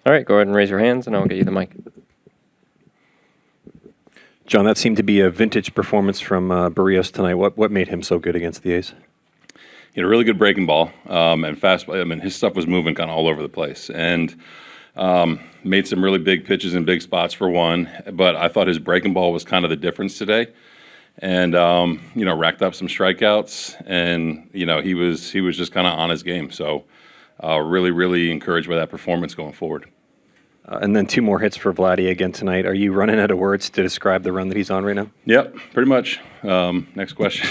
All right, go ahead and raise your hands, and I'll get you the mic. John, that seemed to be a vintage performance from Berrios tonight. What made him so good against the A's? He had a really good breaking ball and fast. I mean, his stuff was moving kind of all over the place, and made some really big pitches in big spots for one. But I thought his breaking ball was kind of the difference today, and racked up some strikeouts, and he was just kind of on his game. So really encouraged by that performance going forward. And then 2 more hits for Vladdy again tonight. Are you running out of words to describe the run that he's on right now? Yep, pretty much. Next question.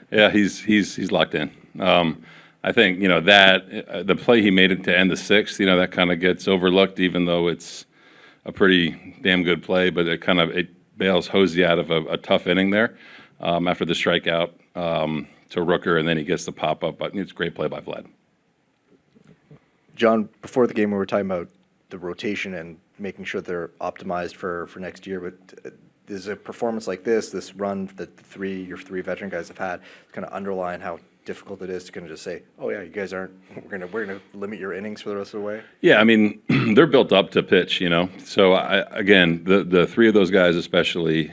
Yeah, he's locked in. I think that the play he made it to end the 6th, that kind of gets overlooked, even though it's a pretty damn good play. But it bails Hosey out of a tough inning there after the strikeout to Rooker, and then he gets the pop up. But it's a great play by Vlad. John, before the game, we were talking about the rotation and making sure they're optimized for next year. But is a performance like this run that your three veteran guys have had, kind of underline how difficult it is to kind of just say, oh yeah, you guys aren't. We're gonna limit your innings for the rest of the way. Yeah, I mean they're built up to pitch, So again, the 3 of those guys especially,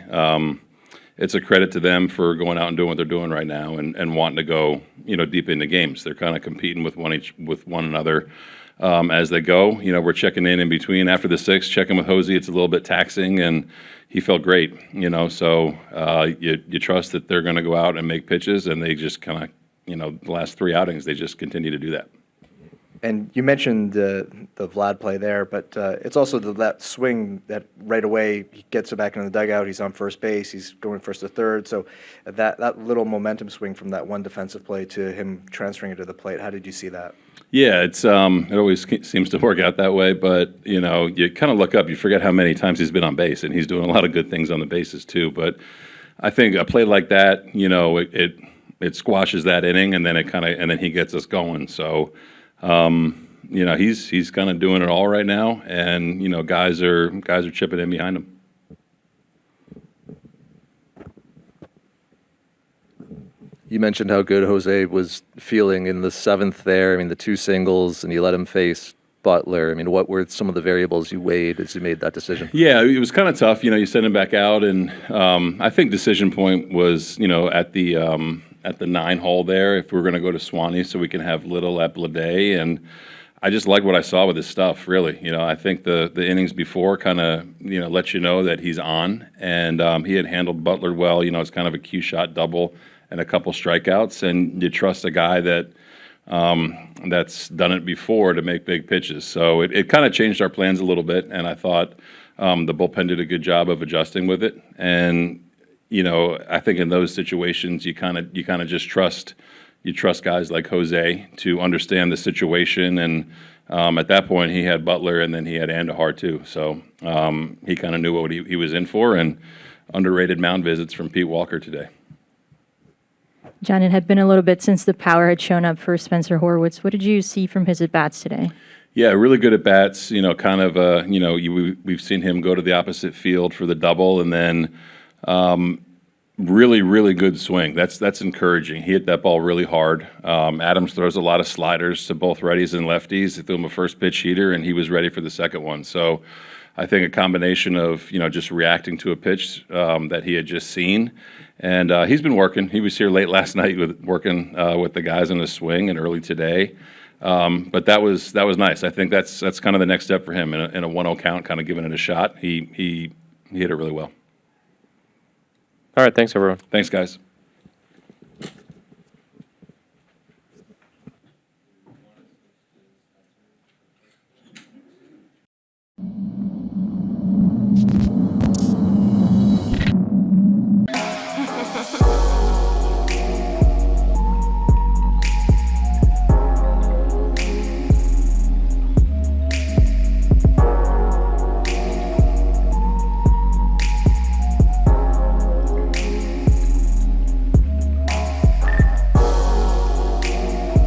it's a credit to them for going out and doing what they're doing right now and wanting to go deep into games. They're kind of competing with one another. As they go, we're checking in between after the 6th, checking with Hosey. It's a little bit taxing, and he felt great, So you trust that they're going to go out and make pitches, and they just kind of, the last 3 outings, they just continue to do that. And you mentioned the Vlad play there, but it's also that swing that right away he gets it back into the dugout. He's on first base. He's going first to third. So that little momentum swing from that one defensive play to him transferring it to the plate. How did you see that? Yeah, it always seems to work out that way, but you kind of look up, you forget how many times he's been on base, and he's doing a lot of good things on the bases too. But I think a play like that, it squashes that inning, and then and then he gets us going. So, he's kind of doing it all right now, and guys are chipping in behind him. You mentioned how good Jose was feeling in the 7th there. I mean, the 2 singles, and you let him face Butler. I mean, what were some of the variables you weighed as you made that decision? Yeah, it was kind of tough. You send him back out, and I think decision point was, at the 9 hole there, if we're going to go to Swanee so we can have Little at Blade. And I just like what I saw with his stuff, really. I think the innings before kind of, let you know that he's on. And he had handled Butler well. It's kind of a cue shot double and a couple strikeouts. And you trust a guy that that's done it before to make big pitches. So it kind of changed our plans a little bit. And I thought the bullpen did a good job of adjusting with it. And I think in those situations, you kind of just trust guys like Jose to understand the situation. And at that point, he had Butler, and then he had Andahar too. So he kind of knew what he was in for. And underrated mound visits from Pete Walker today. John, it had been a little bit since the power had shown up for Spencer Horwitz. What did you see from his at-bats today? Yeah, really good at bats. We've seen him go to the opposite field for the double, and then really good swing. That's encouraging. He hit that ball really hard. Adams throws a lot of sliders to both righties and lefties. He threw him a first pitch heater, and he was ready for the second one. So I think a combination of just reacting to a pitch that he had just seen, and he's been working. He was here late last night working with the guys on the swing, and early today. But that was nice. I think that's kind of the next step for him in a 1-0 count, kind of giving it a shot. He hit it really well. All right, thanks, everyone. Thanks, guys.